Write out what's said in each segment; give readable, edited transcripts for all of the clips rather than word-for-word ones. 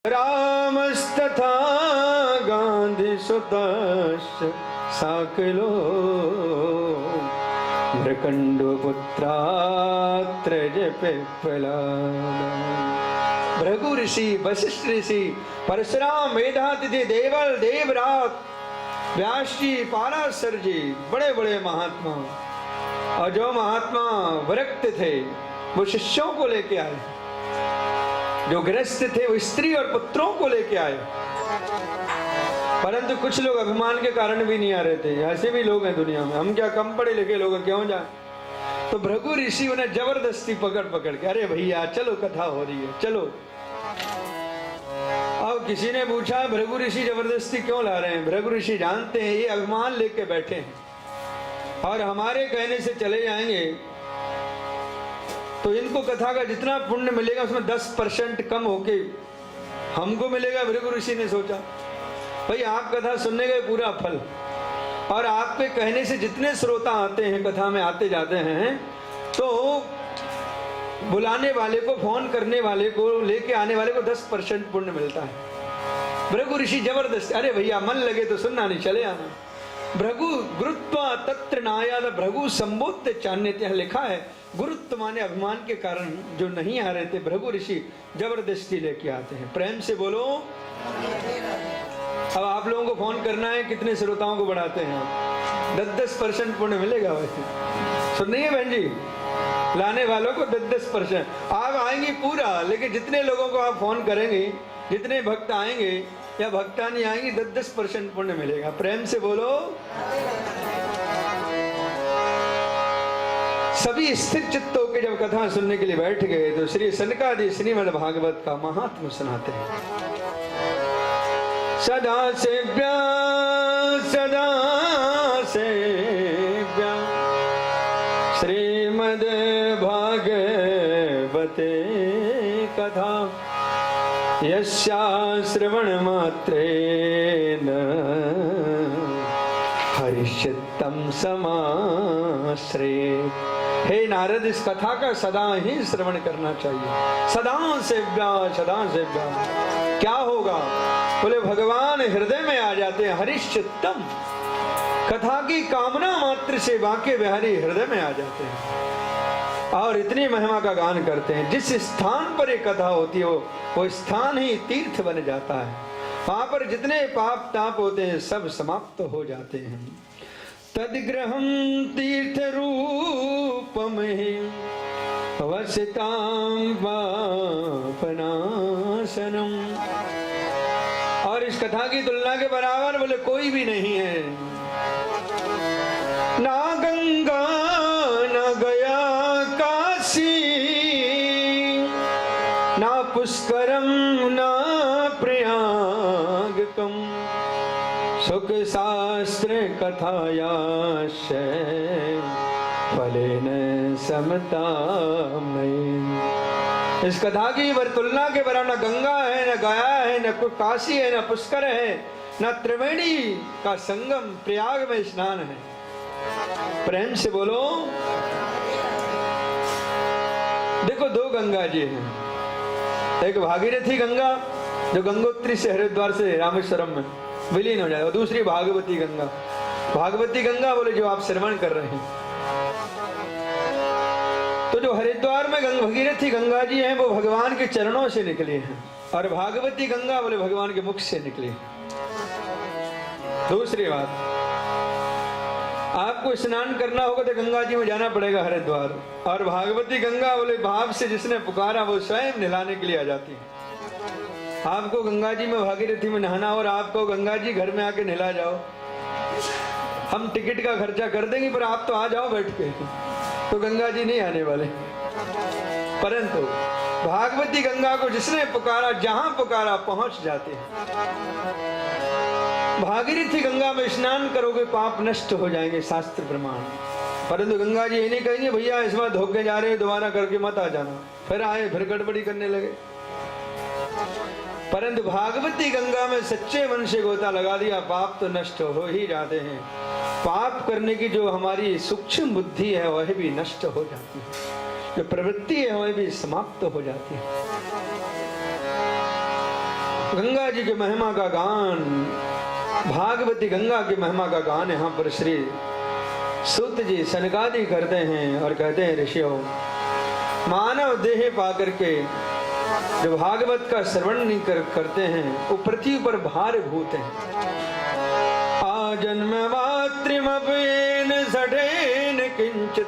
रामस्तथा गांधी सुतश्च साकलो भृकंडो पुत्रात्र भृगु ऋषि, वशिष्ठ ऋषि, परशुराम, मेधातिथि, देवल, देवरात, व्यास जी, पाराशर जी, बड़े बड़े महात्मा। और जो महात्मा विरक्त थे वो शिष्यों को लेके आए, जो गृहस्थ थे वो स्त्री और पुत्रों को लेके आए। परंतु कुछ लोग अभिमान के कारण भी नहीं आ रहे थे। ऐसे भी लोग हैं दुनिया में, हम क्या कम पढ़े लिखे लोग क्यों जाए। तो भृगु ऋषि उन्हें जबरदस्ती पकड़ पकड़ के, अरे भैया चलो, कथा हो रही है, चलो। अब किसी ने पूछा भृगु ऋषि जबरदस्ती क्यों ला रहे हैं। भृगु ऋषि जानते हैं ये अभिमान लेके बैठे हैं और हमारे कहने से चले जाएंगे तो इनको कथा का जितना पुण्य मिलेगा उसमें 10% कम होके हमको मिलेगा। भृगु ऋषि ने सोचा भाई आप कथा सुनने का पूरा फल, और आपके कहने से जितने श्रोता आते हैं कथा में आते जाते हैं, तो बुलाने वाले को, फोन करने वाले को, लेके आने वाले को 10% पुण्य मिलता है। भृगु ऋषि जबरदस्त, अरे भैया मन लगे तो सुनना, नहीं चले आना। भृगु गुरुत्वा तत्र नायाद, भृगु संबोध्य चान्यते लिखा है। गुरुत्व माने अभिमान के कारण जो नहीं आ रहे थे, भृगु ऋषि जबरदस्ती लेके आते हैं। प्रेम से बोलो। अब आप लोगों को फोन करना है, कितने श्रोताओं को बढ़ाते हैं? 10% पुण्य मिलेगा। वैसे सुन नहीं है बहन जी, लाने वालों को 10% आप आएंगे पूरा, लेकिन जितने लोगों को आप फोन करेंगे, जितने भक्त आएंगे या भक्ता नहीं आएंगी, 10% पुण्य मिलेगा। प्रेम से बोलो। सभी स्थिर चित्तों के जब कथा सुनने के लिए बैठ गए तो श्री सनकादि श्रीमद् भागवत का महात्म सुनाते हैं। सदा सेव्या सदा सेव्या श्रीमद् भागवते कथा यस्या श्रवण मात्रेण हरिचित्तम समाश्रयेत्। हे नारद, इस कथा का सदा ही श्रवण करना चाहिए। सदा सेव्या, सदा सेव्या। क्या होगा? बोले भगवान हृदय में आ जाते हैं। हरिचित्तम, कथा की कामना मात्र से बाके बिहारी हृदय में आ जाते हैं और इतनी महिमा का गान करते हैं। जिस स्थान पर एक कथा होती है वो स्थान ही तीर्थ बन जाता है। वहां पर जितने पाप ताप होते हैं सब समाप्त हो जाते हैं। तद्ग्रहम तीर्थ रूपमहि वसितां पापनाशनम। और इस कथा की तुलना के बराबर बोले कोई भी नहीं है। ना गंगा न गया काशी, ना पुष्करम ना प्रयागकम, सुख शास्त्र कथायाश फलेन समता में। इस कथा की तुलना के बराबर न गंगा है, न गया है, न काशी है, न पुष्कर है, न त्रिवेणी का संगम प्रयाग में स्नान है। प्रेम से बोलो। देखो दो गंगा जी हैं, एक भागीरथी गंगा जो गंगोत्री से हरिद्वार से रामेश्वरम में विलीन हो जाए, और दूसरी भागवती गंगा। भागवती गंगा बोले जो आप श्रवण कर रहे हैं। तो जो हरिद्वार में भगीरथी गंगा जी हैं वो भगवान के चरणों से निकले हैं, और भागवती गंगा बोले भगवान के मुख से निकले हैं। दूसरी बात, आपको स्नान करना होगा तो गंगा जी में जाना पड़ेगा हरिद्वार, और भागवती गंगा बोले भाव से जिसने पुकारा वो स्वयं नहलाने के लिए आ जाती है। आपको गंगा जी में भागीरथी में नहाना और आपको गंगा जी घर में आके नहला जाओ, हम टिकट का खर्चा कर देंगे पर आप तो आ जाओ बैठ के, तो गंगा जी नहीं आने वाले। परंतु भागवती गंगा को जिसने पुकारा, जहां पुकारा पहुंच जाते हैं। भागीरथी गंगा में स्नान करोगे पाप नष्ट हो जाएंगे, शास्त्र प्रमाण। परंतु गंगा जी ये नहीं कहेंगे भैया इस बार धोखे जा रहे हो, दोबारा करके मत आ जाना, फिर आए फिर गड़बड़ी करने लगे। परंतु भागवती गंगा में सच्चे मन से गोता लगा दिया, पाप तो नष्ट हो ही जाते हैं। पाप करने की जो हमारी सूक्ष्म बुद्धि है वह भी नष्ट हो जाती है, जो प्रवृत्ति है वह भी समाप्त हो जाती है। गंगा जी की महिमा का गान, भागवती गंगा की महिमा का गान यहाँ पर श्री सूत जी सनकादि करते हैं और कहते हैं, ऋषियों, मानव देह पा करके जो भागवत का श्रवण नहीं करते हैं वो पृथ्वी पर भार भूत हैं। आजन्म मातृमपेन सठेन किंचित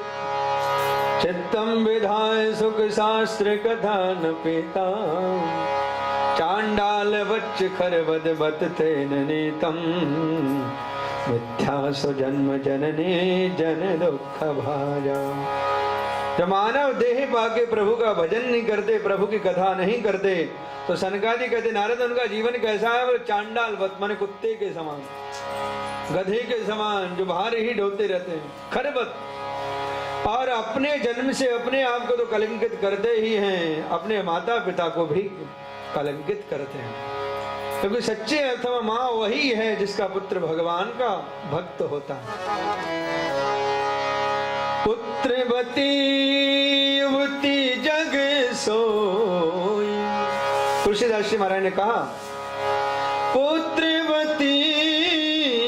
चित्तम विधाय सुख शास्त्र कथा न पीता चांडाल बच्च खरबद बत तेन नीतम मिथ्या सुजन्म जननी जन दुख भाजा। जब मानव देह पाके प्रभु का भजन नहीं करते, प्रभु की कथा नहीं करते, तो सनकादि कहते, नारद उनका जीवन कैसा है? वो चांडाल वत माने कुत्ते के समान, गधे के समान जो बाहर ही ढोते रहते हैं, खरबत, और अपने जन्म से अपने आप को तो कलंकित करते ही हैं, अपने माता पिता को भी कलंकित करते हैं। क्योंकि सच्चे अर्थ में माँ वही है जिसका पुत्र भगवान का भक्त होता है। पुत्रवती युवती जग सोई, तुलसीदास जी महाराज ने कहा, पुत्रवती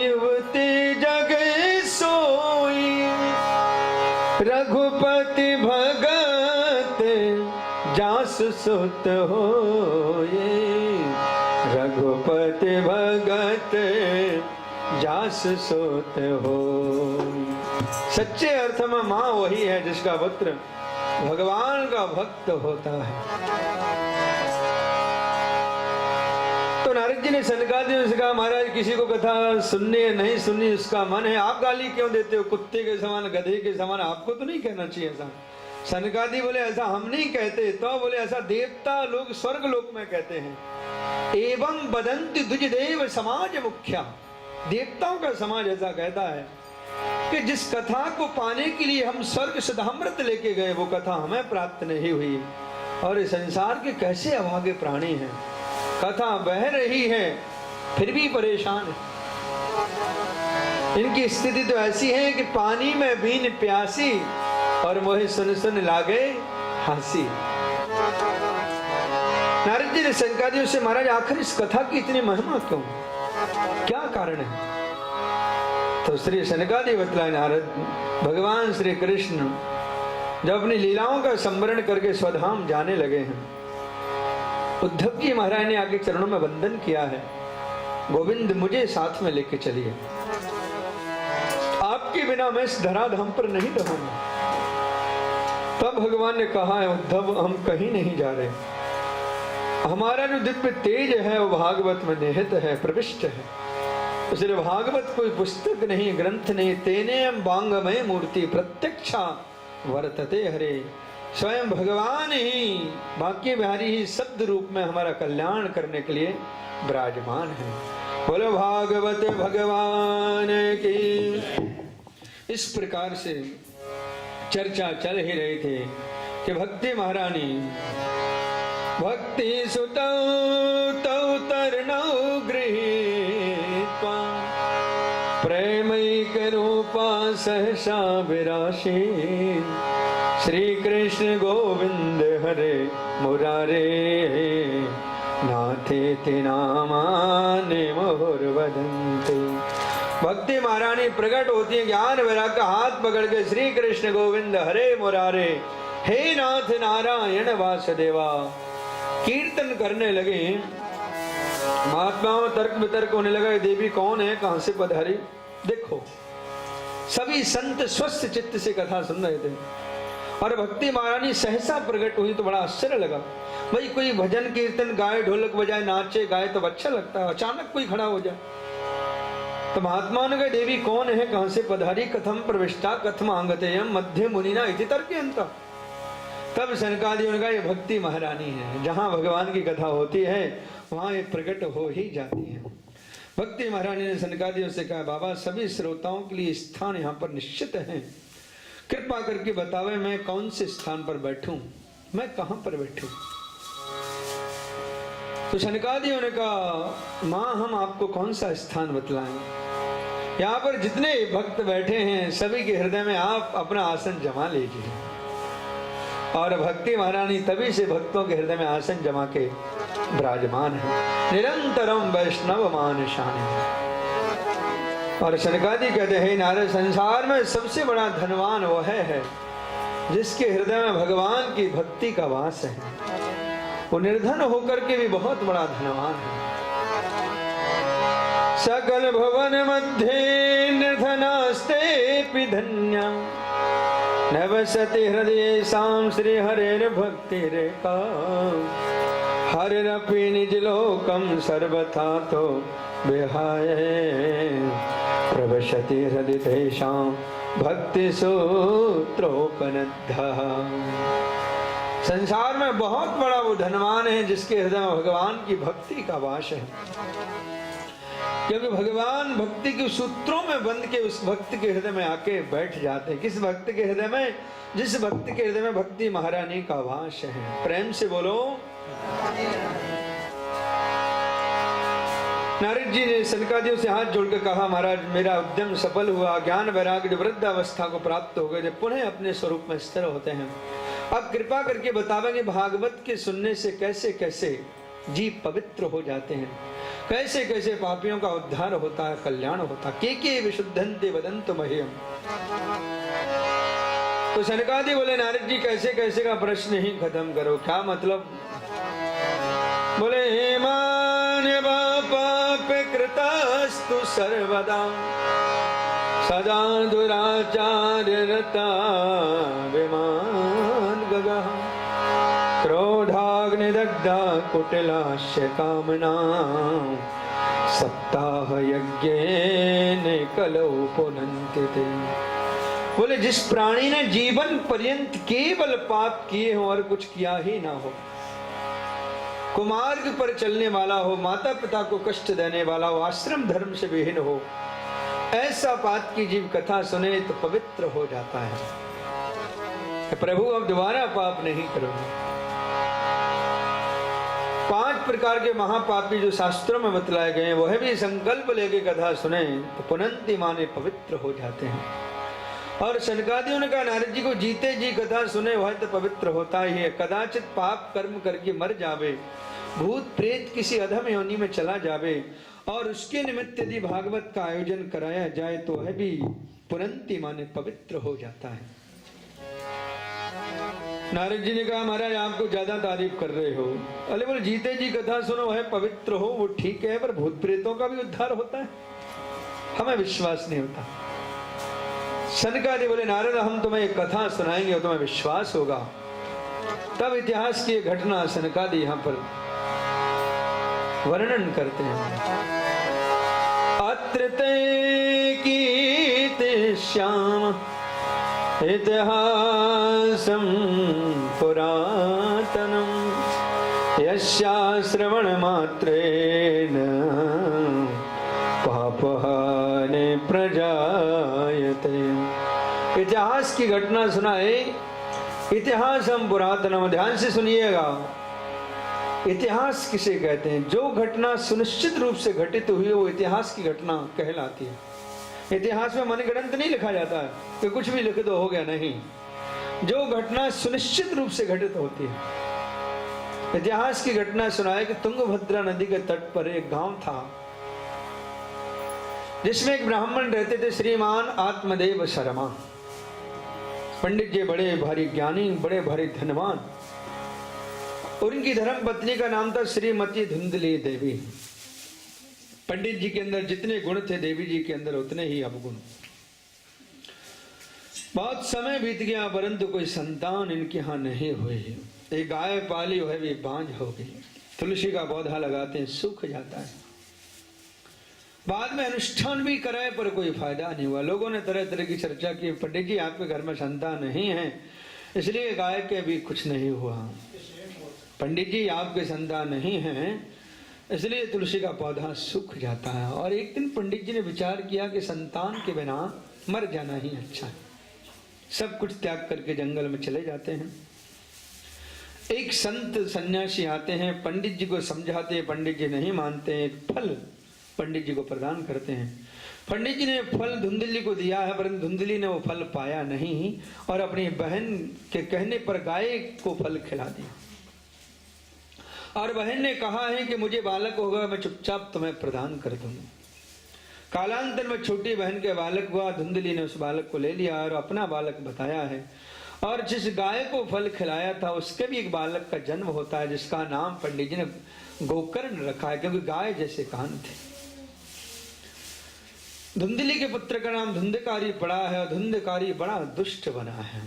युवती जग सोई रघुपति भगत जास सुत होए। रघुपति भगत जास सुत हो। सच्चे अर्थ में माँ वही है जिसका पुत्र भगवान का भक्त होता है। तो नारद जी ने सनकादियों से कहा, महाराज किसी को कथा सुननी है नहीं सुननी उसका मन है, आप गाली क्यों देते हो? कुत्ते के समान, गधे के समान, आपको तो नहीं कहना चाहिए ऐसा। सनकादि बोले ऐसा हम नहीं कहते, तो बोले ऐसा देवता लोग स्वर्ग लोक में कहते हैं। एवं बदंती द्विज देव समाज मुख्या, देवताओं का समाज ऐसा कहता है कि जिस कथा को पाने के लिए हम स्वर्ग सिद्धामृत लेके गए वो कथा हमें प्राप्त नहीं हुई, और इस संसार के कैसे अभागे प्राणी हैं, कथा बह रही है फिर भी परेशान है। इनकी स्थिति तो ऐसी है कि पानी में बीन प्यासी और मोहे सुन सुन लागे हंसी। नारद जी ने सनकादियों से, महाराज आखिर इस कथा की इतनी महिमा क्यों, क्या कारण है? तो श्री सनकादि बतलाए, नारद, भगवान श्री कृष्ण जब अपनी लीलाओं का संवरण करके स्वधाम जाने लगे हैं, उद्धव जी महाराज ने आगे चरणों में वंदन किया है, गोविंद मुझे साथ में लेके चलिए, आपके बिना मैं इस धराधाम पर नहीं रहूंगा। तब भगवान ने कहा है, उद्धव हम कहीं नहीं जा रहे, हमारा जो दिव्य तेज है वो भागवत में निहित है, प्रविष्ट है। इसलिए भागवत कोई पुस्तक नहीं, ग्रंथ नहीं, तेने बांगमय मूर्ति प्रत्यक्षा वर्तते हरे, स्वयं भगवान ही बाकी बिहारी ही शब्द रूप में हमारा कल्याण करने के लिए विराजमान है। बोलो भागवत भगवान की। इस प्रकार से चर्चा चल ही रही थी कि भक्ति महारानी भक्ति सुतौ तौ तरनौ गृहीत्वा प्रेमैक रूपा सहसा विराशी श्री कृष्ण गोविंद हरे मुरारे नाथेति नामानि मुहुर्वदन्ति। भक्ति महारानी प्रकट होती है, ज्ञान वैराग्य का हाथ पकड़ के श्री कृष्ण गोविंद हरे मुरारे, हे नाथ नारायण वासुदेवा कीर्तन करने लगे। महात्माओं तर्क वितर्क होने लगा, देवी कौन है, कहां से पधारी। देखो सभी संत स्वस्थ चित्त से कथा सुन रहे थे और भक्ति महारानी सहसा प्रकट हुई तो बड़ा आश्चर्य लगा। भाई कोई भजन कीर्तन गाए, ढोलक बजाए, नाचे गाए तो अच्छा लगता है, अचानक कोई खड़ा हो जाए। तो महात्मा ने कहा, देवी कौन है, कहां से पधारी, कथम प्रविष्टा कथम आंगतेयम मध्य मुनिना इति तर्कयन्ता। तब सनकादियों ने कहा, ये भक्ति महारानी है, जहां भगवान की कथा होती है वहां ये प्रकट हो ही जाती है। भक्ति महारानी ने सनकादियों से कहा, बाबा सभी श्रोताओं के लिए स्थान यहाँ पर निश्चित है, कृपा करके बतावे मैं कौन से स्थान पर बैठूं, मैं कहां पर बैठूं। तो सनकादियों ने कहा, मां हम आपको कौन सा स्थान बतलाएं, यहाँ पर जितने भक्त बैठे हैं सभी के हृदय में आप अपना आसन जमा लीजिए। और भक्ति महारानी तभी से भक्तों के हृदय में आसन जमा के विराजमान है, निरंतरम वैष्णव मानशानि। और शनकादि कहते हैं नारद, संसार में सबसे बड़ा धनवान वह है जिसके हृदय में भगवान की भक्ति का वास है। वो निर्धन होकर के भी बहुत बड़ा धनवान है। सकल भवन मध्य निर्धनास्ते धन्या नवसति हृदय साम श्री हरेर भक्ति रेखा हरिरपि निज लोकम सर्वथा तो विहाय प्रवशति हृदय तेषां भक्ति सूत्रोपनद्धः। संसार में बहुत बड़ा वो धनवान है जिसके हृदय में भगवान की भक्ति का वास है, क्योंकि भगवान भक्ति के सूत्रों में बंध के उस भक्त के हृदय में आके बैठ जाते हैं। किस भक्त के हृदय में? जिस भक्त के हृदय में भक्ति महारानी का वास है। प्रेम से बोलो। नारद जी ने सनकादियों से हाथ जोड़कर कहा, महाराज मेरा उद्यम सफल हुआ, ज्ञान वैराग्य वृद्ध अवस्था को प्राप्त हो गए, जब पुनः अपने स्वरूप में स्थिर होते हैं। अब कृपा करके बतावेंगे भागवत के सुनने से कैसे कैसे जीव पवित्र हो जाते हैं, कैसे कैसे पापियों का उद्धार होता है, कल्याण होता है। के विशुद्धन्ते वदन्तु मह्यम्। तो सनकादि बोले नारद जी कैसे कैसे का प्रश्न ही खत्म करो, क्या मतलब? बोले हेमान पाप कृतस्तु सर्वदा सदा दुराचार्यरता विमान गगः क्रोधाग्निदग्धा कुटिलास्य कामना सप्ताह यज्ञेन कलौ पुनन्ति ते। बोले जिस प्राणी ने जीवन पर्यंत केवल पाप किए हो और कुछ किया ही ना हो, कुमार्ग पर चलने वाला हो, माता पिता को कष्ट देने वाला हो, आश्रम धर्म से विहीन हो, ऐसा पाप की जीव कथा सुने तो पवित्र हो जाता है। प्रभु अब दोबारा पाप नहीं करोगे। 5 प्रकार के महापापी जो शास्त्रों में बतलाए गए हैं, वह भी संकल्प लेके कथा सुने तो पुनन्ति माने पवित्र हो जाते हैं। और सनकादियों ने कहा नारद जी को जीते जी कथा सुने वह तो पवित्र होता ही है। कदाचित पाप कर्म करके मर जावे, भूत प्रेत किसी अधम योनि में चला जावे और उसके निमित्त यदि भागवत का आयोजन कराया जाए तो वह भी पुनन्ति माने पवित्र हो जाता है। नारद जी ने कहा महाराज आपको ज्यादा तारीफ कर रहे हो। अरे बोले जीते जी कथा सुनो वह पवित्र हो, वो ठीक है, पर भूत प्रेतों का भी उद्धार होता है, हमें विश्वास नहीं होता। सनकादि बोले नारद हम तुम्हें एक कथा सुनाएंगे और तुम्हें विश्वास होगा। तब इतिहास की घटना सनकादि यहाँ पर वर्णन करते हैं। अत्र ते कीर्तिष्याम इतिहासं पुरातनं यस्या श्रवण मात्रेण पापहानि प्रजायते। इतिहास की घटना सुनाए। इतिहास हम पुरातनम, ध्यान से सुनिएगा। इतिहास किसे कहते हैं? जो घटना सुनिश्चित रूप से घटित हुई है वो इतिहास की घटना कहलाती है। इतिहास में मनगढ़ंत नहीं लिखा जाता है कि कुछ भी लिख दो हो गया, नहीं। जो घटना सुनिश्चित रूप से घटित होती है। इतिहास की घटना सुनाए कि तुंगभद्रा नदी के तट पर एक गांव था जिसमें एक ब्राह्मण रहते थे, श्रीमान आत्मदेव शर्मा। पंडित जी बड़े भारी ज्ञानी, बड़े भारी धनवान। उनकी धर्म पत्नी का नाम था श्रीमती धुंधली देवी। पंडित जी के अंदर जितने गुण थे देवी जी के अंदर उतने ही अवगुण। बहुत समय बीत गया परंतु कोई संतान इनके यहाँ नहीं हुए। एक गाय पाली वह भी बांझ हो गई। तुलसी का पौधा लगाते हैं सूख जाता है। बाद में अनुष्ठान भी कराए पर कोई फायदा नहीं हुआ। लोगों ने तरह तरह की चर्चा की, पंडित जी आपके घर में संतान नहीं है इसलिए गाय के भी कुछ नहीं हुआ। पंडित जी आपके संतान नहीं है इसलिए तुलसी का पौधा सूख जाता है। और एक दिन पंडित जी ने विचार किया कि संतान के बिना मर जाना ही अच्छा है। सब कुछ त्याग करके जंगल में चले जाते हैं। एक संत सन्यासी आते हैं, पंडित जी को समझाते हैं, पंडित जी नहीं मानते हैं। एक फल पंडित जी को प्रदान करते हैं। पंडित जी ने फल धुंधली को दिया है परंतु धुंधली ने वो फल पाया नहीं और अपनी बहन के कहने पर गाय को फल खिला दिया। और बहन ने कहा है कि मुझे बालक होगा, मैं चुपचाप तुम्हें प्रदान कर दूंगा। कालांतर में छोटी बहन के बालक हुआ, धुंधली ने उस बालक को ले लिया और अपना बालक बताया है। और जिस गाय को फल खिलाया था उसके भी एक बालक का जन्म होता है, जिसका नाम पंडित जी ने गोकर्ण रखा है, क्योंकि गाय जैसे कान थे। धुंधली के पुत्र का नाम धुंधकारी पड़ा है और धुंधकारी बड़ा दुष्ट बना है।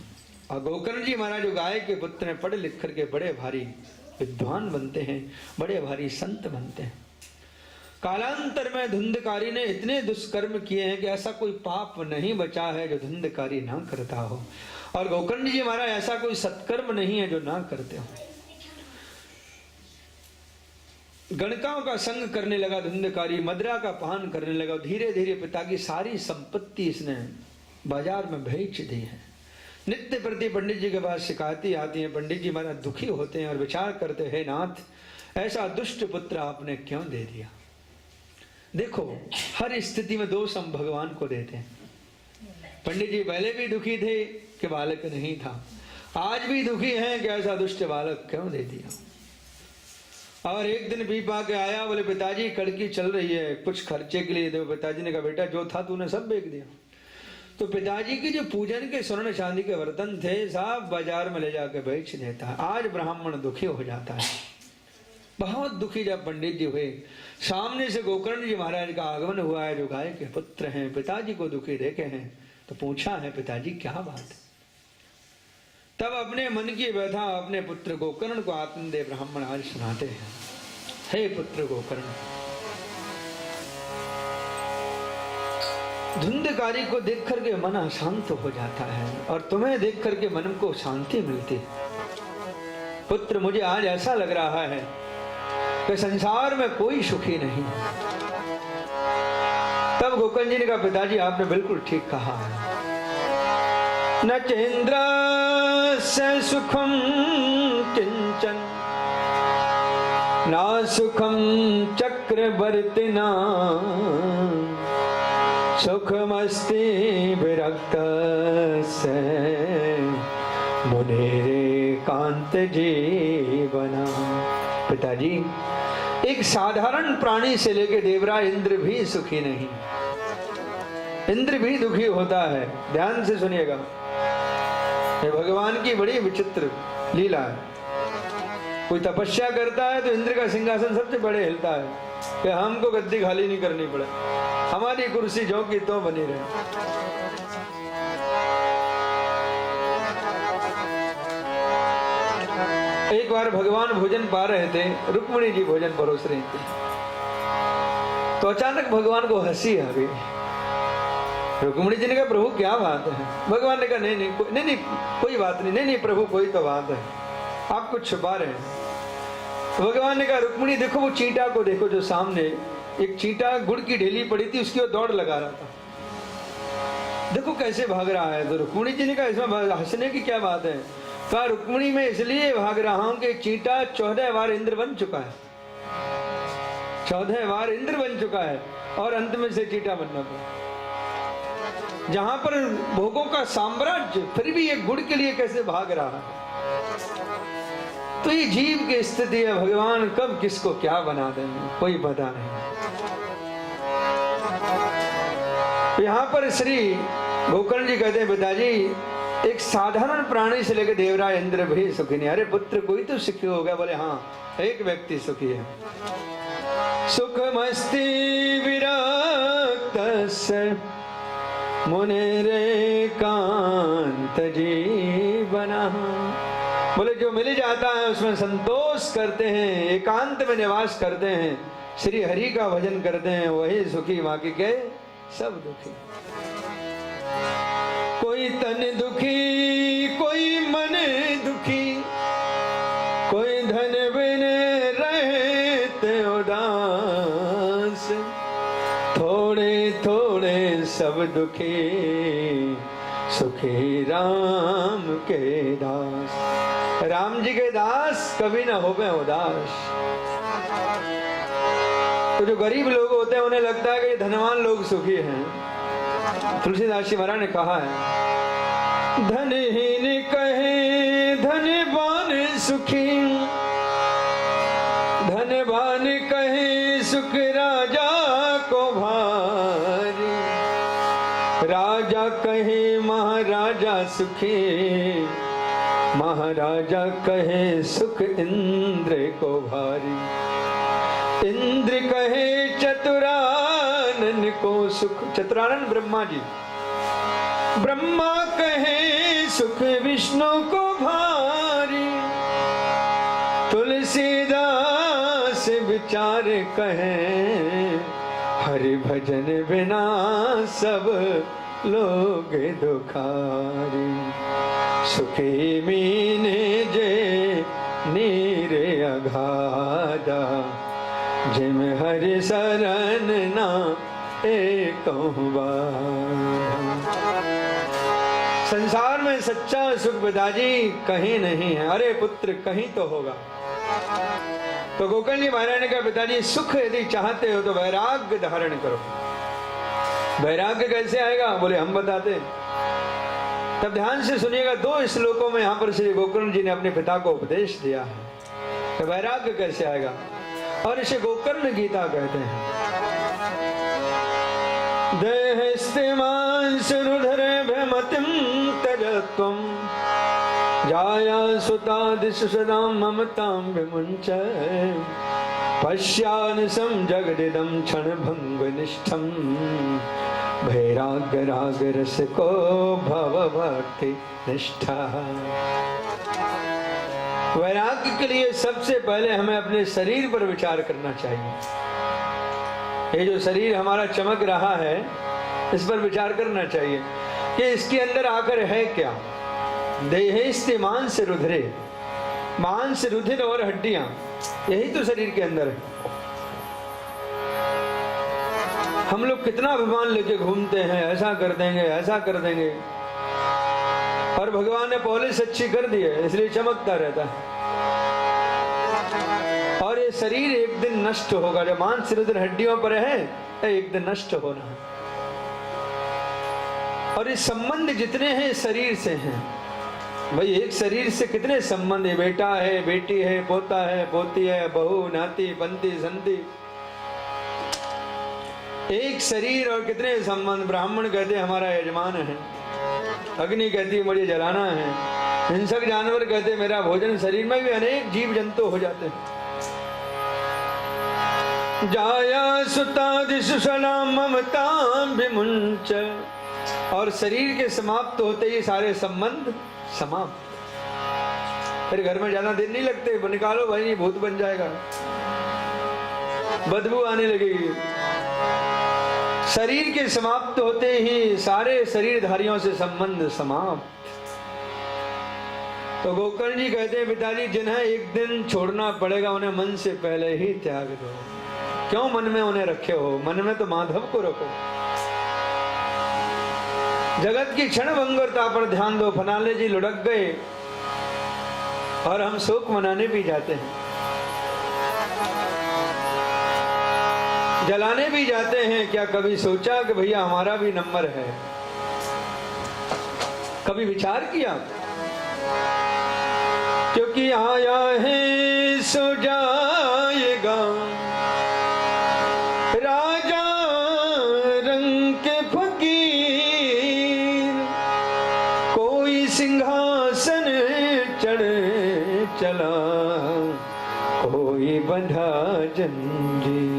और गोकर्ण जी महाराज जो गाय के पुत्र हैं, पढ़ लिख करके बड़े भारी विद्वान बनते हैं, बड़े भारी संत बनते हैं। कालांतर में धुंधकारी ने इतने दुष्कर्म किए हैं कि ऐसा कोई पाप नहीं बचा है जो धुंधकारी ना करता हो। और गोकर्ण जी महाराज ऐसा कोई सत्कर्म नहीं है जो ना करते हो। गणकाओं का संग करने लगा धुंधकारी, मदरा का पान करने लगा। धीरे धीरे पिता की सारी संपत्ति इसने बाजार में बेच दी है। नित्य प्रति पंडित जी के पास शिकायतें आती हैं। पंडित जी महाराज दुखी होते हैं और विचार करते हैं, नाथ ऐसा दुष्ट पुत्र आपने क्यों दे दिया। देखो हर स्थिति में दोष हम भगवान को देते हैं। पंडित जी पहले भी दुखी थे कि बालक नहीं था, आज भी दुखी हैं कि ऐसा दुष्ट बालक क्यों दे दिया। और एक दिन भी पा के आया, बोले पिताजी कड़की चल रही है, कुछ खर्चे के लिए दो। पिताजी ने कहा बेटा जो था तूने सब बेच दिया। तो पिताजी के जो पूजन के स्वर्ण चांदी के बर्तन थे सब बाजार में ले जाकर बेच देता है। आज ब्राह्मण दुखी हो जाता है, बहुत दुखी जब पंडित जी हुए। सामने से गोकर्ण जी महाराज का आगमन हुआ है, जो गाय के पुत्र हैं, पिताजी को दुखी देखे हैं। तो पूछा है पिताजी क्या बात है। तब अपने मन की व्यथा अपने पुत्र गोकर्ण को आत्मदेव ब्राह्मण आज सुनाते हैं। हे पुत्र गोकर्ण, धुंधकारी को देख करके मन अशांत हो जाता है और तुम्हें देख करके मन को शांति मिलती है। पुत्र मुझे आज ऐसा लग रहा है कि संसार में कोई सुखी नहीं। तब गोकर्ण जी ने कहा पिताजी आपने बिल्कुल ठीक कहा है। न चेन्द्र से सुखम किंचन ना सुखम चक्रवर्तिना सुखमस्ति विरक्त से मुनेकांत जीवना। पिताजी एक साधारण प्राणी से लेकर देवराज इंद्र भी सुखी नहीं, इंद्र भी दुखी होता है। ध्यान से सुनिएगा, ये भगवान की बड़ी विचित्र लीला है। कोई तपस्या करता है तो इंद्र का सिंहासन सबसे बड़े हिलता है कि हमको गद्दी खाली नहीं करनी पड़े, हमारी कुर्सी जो की तो बनी रहे। एक बार भगवान भोजन पा रहे थे, रुक्मिणी जी भोजन परोस रही थी, तो अचानक भगवान को हंसी आ गई। रुक्मिणी जी ने कहा प्रभु क्या बात है। भगवान ने कहा नहीं कोई बात नहीं प्रभु कोई तो बात है, आप कुछ छुपा रहे हैं। तो भगवान ने कहा रुक्मिणी देखो वो चींटा को देखो, जो सामने एक चींटा गुड़ की ढेली पड़ी थी उसकी वो दौड़ लगा रहा था, देखो कैसे भाग रहा है। तो रुक्मिणी जी ने कहा इसमें हंसने की क्या बात है। कहा रुक्मिणी मैं इसलिए भाग रहा हूं कि चींटा 14 बार इंद्र बन चुका है, 14 बार इंद्र बन चुका है और अंत में से चींटा बनना पड़ा। जहां पर भोगों का साम्राज्य फिर भी एक गुड़ के लिए कैसे भाग रहा है। तो ये जीव की स्थिति है, भगवान कब किसको क्या बना देंगे कोई पता नहीं। यहां पर श्री गोकर्ण जी कहते हैं पिताजी एक साधारण प्राणी से लेकर देवराज इंद्र भी सुखी नहीं। अरे पुत्र कोई तो सुखी होगा। बोले हाँ एक व्यक्ति सुखी है। सुखमस्ति विरक्त मुनेरेकांत जीवना। बोले जो मिल जाता है उसमें संतोष करते हैं, एकांत में निवास करते हैं, श्री हरि का भजन करते हैं, वही सुखी, बाकी के सब दुखी। कोई तन दुखी कोई मन दुखी, कोई धन बिन रहते उदास, थोड़े थोड़े सब दुखी, सुखी राम के दास। राम जी के दास कभी ना होवे उदास। तो जो गरीब लोग होते हैं उन्हें लगता है कि धनवान लोग सुखी हैं। तुलसीदास जी महाराज ने कहा है धनहीन कहे धनवान सुखी, सुखी, महाराजा कहे सुख इंद्र को भारी। इंद्र कहे चतुरानन को सुख, चतुरानन ब्रह्मा जी, ब्रह्मा कहे सुख विष्णु को भारी। तुलसीदास विचार कहे हरि भजन बिना सब लोग दुखारी। सुखी मीने जे नीर अगाधा, जिम हरि शरण ना एक संसार में सच्चा सुख पिताजी कहीं नहीं है। अरे पुत्र कहीं तो होगा। तो गोकर्ण जी महाराज ने कहा पिताजी सुख यदि चाहते हो तो वैराग्य धारण करो। वैराग्य कैसे आएगा? बोले हम बताते। तब ध्यान से सुनिएगा, 2 श्लोकों में यहाँ पर श्री गोकर्ण जी ने अपने पिता को उपदेश दिया है तो वैराग्य कैसे आएगा, और इसे गोकर्ण गीता कहते हैं। देहस्तिमांसुरुधरेभ्यमतिं त्यजत्वं, जाया सुतादिषु सदा ममतां विमुञ्च। पश्यानसं जगदिदं क्षणभङ्गनिष्ठं, वैराग्य राग रस को भव भक्ति निष्ठा। वैराग्य के लिए सबसे पहले हमें अपने शरीर पर विचार करना चाहिए। ये जो शरीर हमारा चमक रहा है इस पर विचार करना चाहिए कि इसके अंदर आकर है क्या। देहेस्ते मांस रुधिरे, मांस रुधिर और हड्डियां, यही तो शरीर के अंदर है। हम लोग कितना अभिमान लेके घूमते हैं, ऐसा कर देंगे ऐसा कर देंगे, और भगवान ने पॉलिश अच्छी कर दी है इसलिए चमकता रहता है। और ये शरीर एक दिन नष्ट होगा। जब मांस रुधिर हड्डियों पर है एक दिन नष्ट होना है। और ये संबंध जितने हैं शरीर से हैं। भाई एक शरीर से कितने संबंध है, बेटा है, बेटी है, पोता है, पोती है, बहू, नाती, बंती, संती। एक शरीर और कितने संबंध। ब्राह्मण कहते हमारा यजमान है, अग्नि कहती मुझे जलाना है, हिंसक जानवर कहते मेरा भोजन। शरीर में भी अनेक जीव जंतु हो जाते हैं। जाया सुतादिषु सलाम ममतां विमुञ्च, और शरीर के समाप्त होते ही सारे संबंध समाप्त। फिर घर में ज्यादा दिन नहीं लगते, निकालो भाई भूत बन जाएगा, बदबू आने लगेगी। शरीर के समाप्त होते ही सारे शरीरधारियों से संबंध समाप्त। तो गोकर्ण जी कहते हैं पिताजी जिन्हें एक दिन छोड़ना पड़ेगा उन्हें मन से पहले ही त्याग दो। क्यों मन में उन्हें रखे हो? मन में तो माधव को रखो। जगत की क्षण भंगुरता पर ध्यान दो। फनाले जी लुढ़क गए और हम शोक मनाने भी जाते हैं, जलाने भी जाते हैं। क्या कभी सोचा कि भैया हमारा भी नंबर है? कभी विचार किया? क्योंकि आया है सो जाएगा, राजा रंग के फकीर, कोई सिंहासन चढ़ चला, कोई बंधा जंजीर।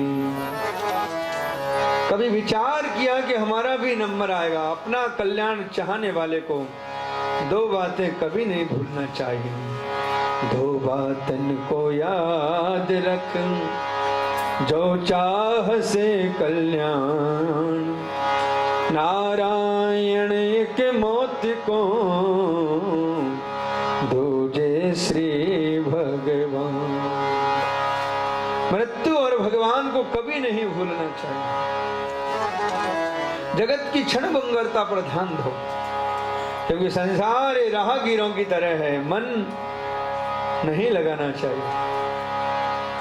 कभी विचार किया कि हमारा भी नंबर आएगा? अपना कल्याण चाहने वाले को 2 बातें कभी नहीं भूलना चाहिए। 2 बातन को याद रख, जो चाह से कल्याण, नारायण के मौत को, दूजे श्री भगवान। मृत्यु और भगवान को कभी नहीं भूलना चाहिए। जगत की क्षण भंगुरता पर ध्यान दो, क्योंकि संसार राहगीरों की तरह है, मन नहीं लगाना चाहिए।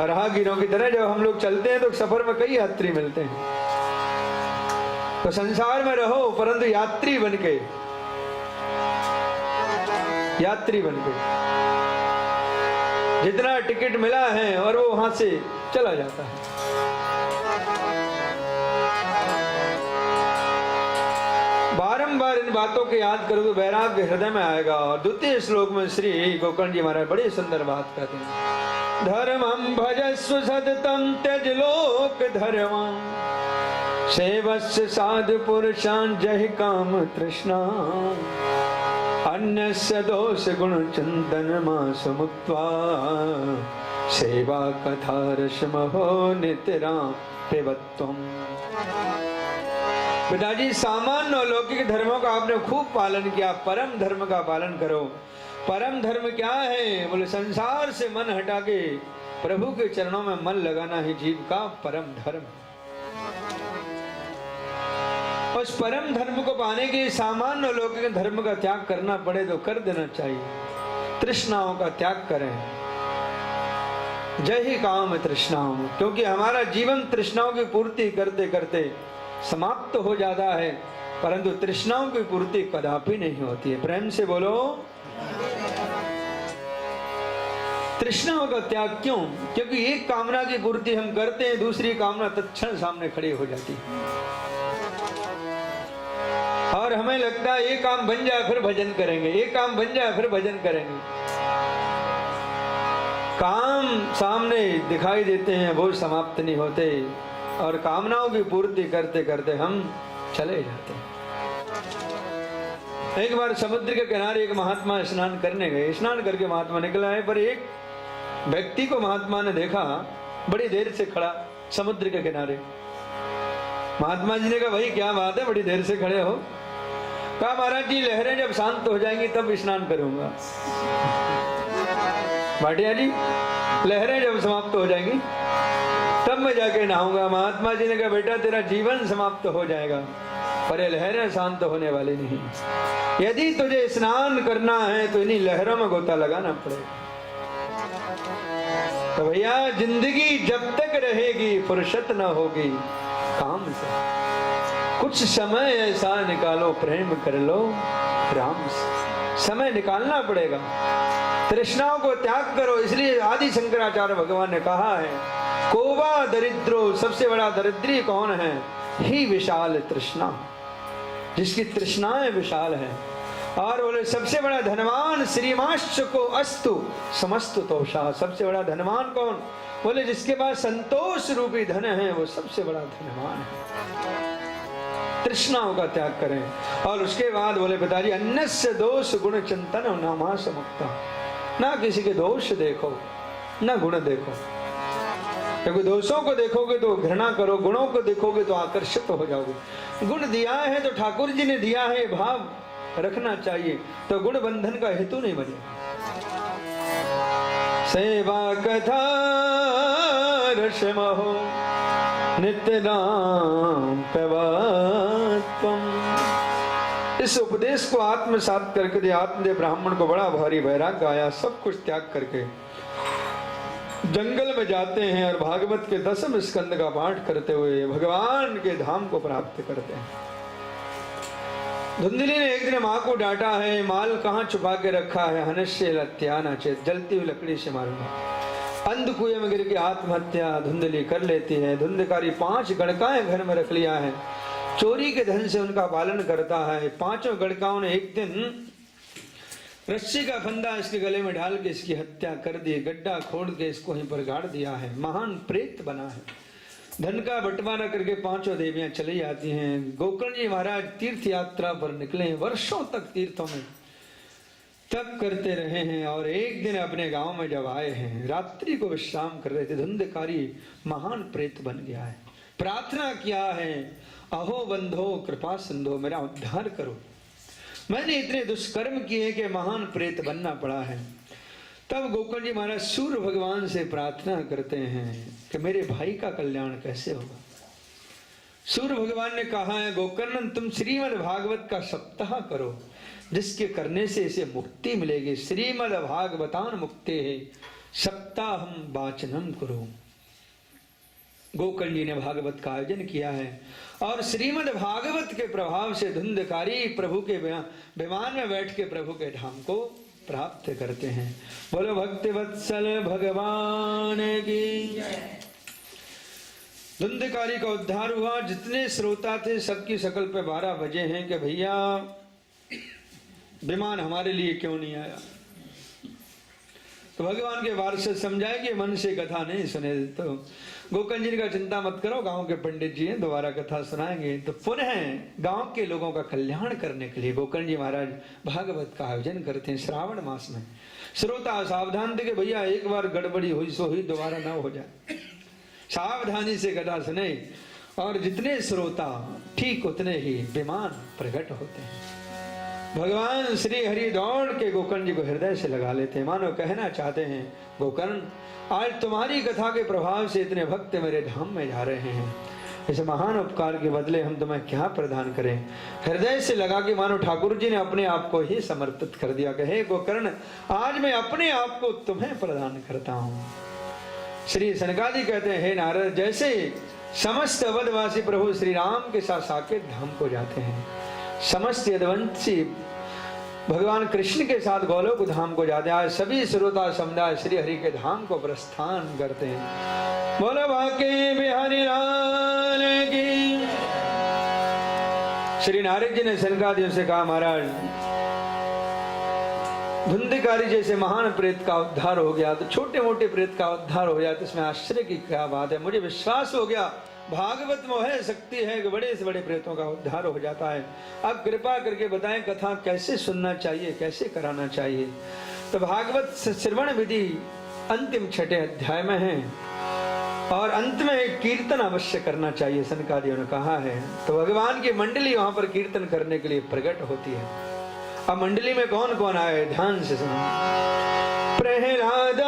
राहगीरों की तरह जब हम लोग चलते हैं तो सफर में कई यात्री मिलते हैं। तो संसार में रहो परंतु यात्री बनके, यात्री बनके। जितना टिकट मिला है और वो वहां से चला जाता है। बारंबार इन बातों को याद करो तो वैराग्य हृदय में आएगा। और द्वितीय श्लोक में श्री गोकर्ण जी महाराज बड़ी सुंदर बात कहते हैं, धर्मं भजस्व सततं त्यज लोक धर्मं सेवस्य साधु पुरुषान् जहि काम तृष्णा अन्यस्य दोष गुण चिंतन मास मुक्त्वा सेवा कथा रसमहो नित्यराम पिबत्वम्। पिताजी सामान्य और लौकिक धर्मों का आपने खूब पालन किया, परम धर्म का पालन करो। परम धर्म क्या है? बोले संसार से मन हटा के प्रभु के चरणों में मन लगाना ही जीव का परम धर्म। उस परम धर्म को पाने के सामान्य और लौकिक धर्म का त्याग करना पड़े तो कर देना चाहिए। तृष्णाओं का त्याग करें, जय ही काम तृष्णाओं, क्योंकि हमारा जीवन तृष्णाओं की पूर्ति करते करते समाप्त हो जाता है, परंतु तृष्णाओं की पूर्ति कदापि नहीं होती है। प्रेम से बोलो, तृष्णाओं का त्याग क्यों? क्योंकि एक कामना की पूर्ति हम करते हैं, दूसरी कामना तत्क्षण सामने खड़ी हो जाती है और हमें लगता है ये काम बन जाए फिर भजन करेंगे, ये काम बन जाए फिर भजन करेंगे। काम सामने दिखाई देते हैं, वो समाप्त नहीं होते और कामनाओं की पूर्ति करते करते हम चले जाते हैं। एक बार समुद्र के किनारे एक महात्मा स्नान करने गए। स्नान करके महात्मा निकला है, पर एक व्यक्ति को महात्मा ने देखा बड़ी देर से खड़ा समुद्र के किनारे। महात्मा जी ने कहा, भाई क्या बात है, बड़ी देर से खड़े हो? कहा, महाराज जी लहरें जब शांत हो जाएंगी तब स्नान करूंगा। भाटिया जी, लहरें जब समाप्त हो जाएंगी तब मैं जाके नहाऊंगा। महात्मा जी ने कहा, बेटा तेरा जीवन समाप्त हो जाएगा पर ये लहरें शांत होने वाली नहीं। यदि तुझे स्नान करना है तो इन्हीं लहरों में गोता लगाना पड़ेगा। तो भैया जिंदगी जब तक रहेगी फुर्सत न होगी काम से। कुछ समय ऐसा निकालो, प्रेम कर लो राम से। समय निकालना पड़ेगा, तृष्णाओं को त्याग करो। इसलिए आदि शंकराचार्य भगवान ने कहा है, कोवा दरिद्रो, सबसे बड़ा दरिद्री कौन है? ही विशाल तृष्णा, जिसकी तृष्णाएं विशाल है। और बोले सबसे बड़ा धनवान श्रीमाश्च को अस्तु समस्त तोषा, सबसे बड़ा धनवान कौन? बोले जिसके पास संतोष रूपी धन है वो सबसे बड़ा धनवान है। तृष्णाओं का त्याग करें। और उसके बाद बोले पिताजी, अन्यस्य दोष गुण चिंतन नामा समुक्ता, ना किसी के दोष देखो ना गुण देखो, क्योंकि दोषों को देखोगे तो घृणा करो, गुणों को देखोगे तो आकर्षित हो जाओगे। गुण दिया है तो ठाकुर जी ने दिया है, भाव रखना चाहिए, तो गुण बंधन का हेतु नहीं बने। सेवा कथा रसमहो नित्य नाम प्रवात्वम्। इस उपदेश को आत्मसात करके दे आत्मदेव ब्राह्मण को बड़ा भारी वैराग्य आया। सब कुछ त्याग करके जंगल में जाते हैं और भागवत के 10वें स्कंद का पाठ करते हुए भगवान के धाम को प्राप्त करते हैं। धुंधली ने एक दिन माँ को डांटा है, माल कहाँ छुपा के रखा है? हनस्य लत्याना चेत, जलती हुई लकड़ी से मारूंगा। अंध कुएं में गिर के आत्महत्या धुंधली कर लेती है। धुंधकारी 5 गड़काएं घर में रख लिया है, चोरी के धन से उनका पालन करता है। 5 गड़काओं ने एक दिन रस्सी का फंदा इसके गले में डाल के इसकी हत्या कर दी, गड्ढा खोद के इसको वहीं पर गाड़ दिया है। महान प्रेत बना है। धन का बंटवारा करके 5 देवियां चली जाती हैं। गोकर्ण जी महाराज तीर्थ यात्रा पर निकले हैं, वर्षों तक तीर्थों में तप करते रहे हैं। और एक दिन अपने गांव में जब आए हैं, रात्रि को विश्राम कर रहे थे, धुंधकारी महान प्रेत बन गया है। प्रार्थना किया है, अहो बंधो कृपा सिंधो, मेरा उद्धार करो, मैंने इतने दुष्कर्म किए कि महान प्रेत बनना पड़ा है। तब गोकर्ण जी महाराज सूर्य भगवान से प्रार्थना करते हैं कि मेरे भाई का कल्याण कैसे होगा। सूर्य भगवान ने कहा है, गोकर्ण तुम श्रीमद् भागवत का सप्ताह करो, जिसके करने से इसे मुक्ति मिलेगी। श्रीमद् भागवतान मुक्ति है, सप्ताहम वाचनम करो। गोकर्ण जी ने भागवत का आयोजन किया है और श्रीमद् भागवत के प्रभाव से धुंधकारी प्रभु के विमान में बैठ के प्रभु के धाम को प्राप्त करते हैं। बोलो भक्ति वत्सल भगवान की। धुंधकारी का उद्धार हुआ। जितने श्रोता थे सबकी शकल पे 12 बजे हैं कि भैया विमान हमारे लिए क्यों नहीं आया? तो भगवान के वारस समझाए कि मन से कथा नहीं सुने। तो गोकर्ण जी का चिंता मत करो, गांव के पंडित जी हैं, दोबारा कथा सुनाएंगे। तो पुनः गांव के लोगों का कल्याण करने के लिए गोकर्ण जी महाराज भागवत का आयोजन करते हैं श्रावण मास में। श्रोता सावधान थे कि भैया एक बार गड़बड़ी हुई सो हुई, दोबारा ना हो जाए। सावधानी से कथा सुने और जितने श्रोता ठीक उतने ही विमान प्रकट होते हैं। भगवान श्री हरि दौड़ के गोकर्ण जी को हृदय से लगा लेते हैं, मानो कहना चाहते हैं गोकर्ण आज तुम्हारी कथा के प्रभाव से इतने भक्त मेरे धाम में जा रहे हैं, इस महान उपकार के बदले हम तुम्हें क्या प्रदान करें। हृदय से लगा के मानो ठाकुर जी ने अपने आप को ही समर्पित कर दिया। कहे गोकर्ण आज मैं अपने आप को तुम्हें प्रदान करता हूँ। श्री सनकादि कहते हैं हे नारद, जैसे समस्त अवधवासी प्रभु श्री राम के साथ साकेत धाम को जाते हैं, समस्त यदुवंशी भगवान कृष्ण के साथ गोलोक धाम को जाते हैं, सभी श्रोता समुदाय श्री हरि के धाम को प्रस्थान करते हैं। बोलो बाके बिहारी लाल की। श्री नारद जी ने सनकादियों से कहा महाराज धुंधकारी जैसे महान प्रेत का उद्धार हो गया तो छोटे मोटे प्रेत का उद्धार हो जाए तो इसमें आश्चर्य की क्या बात है। मुझे विश्वास हो गया भागवत में है शक्ति है कि बड़े से बड़े प्रेतों का उद्धार हो जाता है। अब कृपा करके बताएं कथा कैसे सुनना चाहिए, कैसे कराना चाहिए। तो भागवत श्रवण विधि अंतिम छठे अध्याय में है और अंत में कीर्तन अवश्य करना चाहिए, सनकादियों ने कहा है। तो भगवान की मंडली वहां पर कीर्तन करने के लिए प्रकट होती है। अब मंडली में कौन कौन आए ध्यान से सुनो। प्रहलाद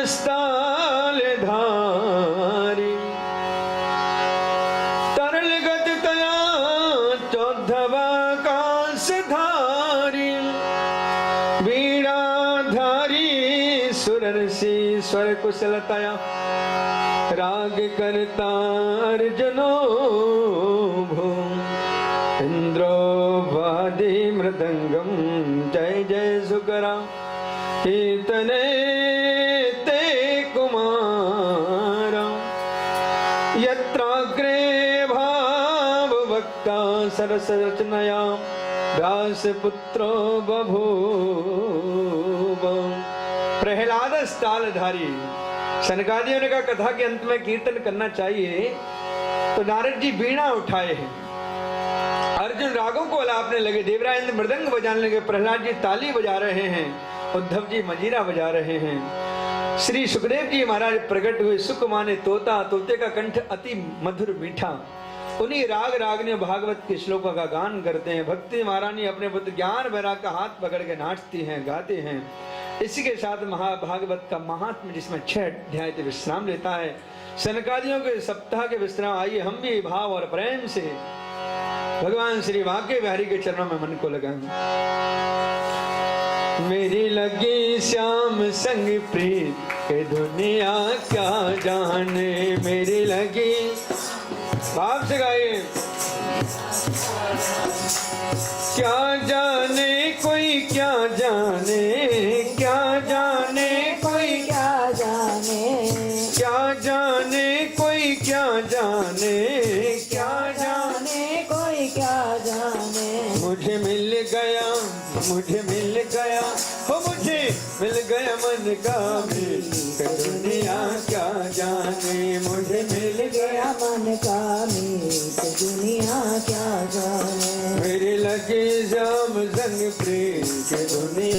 स्थाल धारी तरल गत तया चौधवा कांस धारी वीणा धारी सुरसी स्वर कुशलतया राग करता अर्जुनो भू इंद्रो वादी मृदंगम जय जय सुकरा कीर्तने ते कुमारा यत्राग्रे भाव वक्ता सरस रचनया व्यास पुत्रो बभूव। प्रहलाद स्थालधारी सनकादियों ने कहा कथा के अंत में कीर्तन करना चाहिए। तो नारद जी वीणा उठाए हैं, अर्जुन रागों को अलापने लगे, देवराज मृदंग बजाने लगे, प्रहलाद जी ताली बजा रहे हैं, उद्धव जी मजीरा बजा रहे हैं। श्री सुखदेव जी महाराज प्रकट हुए, सुख माने तोता, तोते का कंठ अति मधुर मीठा। उन्हीं राग रागनियों भागवत के श्लोकों का गान करते हैं। भक्ति महारानी अपने पुत्र ज्ञान वैराग का हाथ पकड़ के नाचती हैं, गाते हैं। इसी के साथ महाभागवत का महात्म जिसमें 6 अध्याय विश्राम लेता है। सनकादियों के सप्ताह के विश्राम आइए हम भी भाव और प्रेम से भगवान श्री बांके बिहारी के चरणों में मन को लगाएं। मेरी लगी श्याम संग प्रीत के दुनिया क्या जाने, मेरी लगी भाव से गाइए। क्या जाने कोई क्या जाने, क्या जाने कोई क्या जाने, क्या जाने कोई क्या जाने, क्या जाने कोई क्या जाने। मुझे मिल गया, मुझे मिल गया, हो मुझे मिल गया मन का मीत, दुनिया क्या जाने। मुझे मिल गया मन का मीत, दुनिया क्या जाने। मेरे लगे जाम संग प्रेम के दुनिया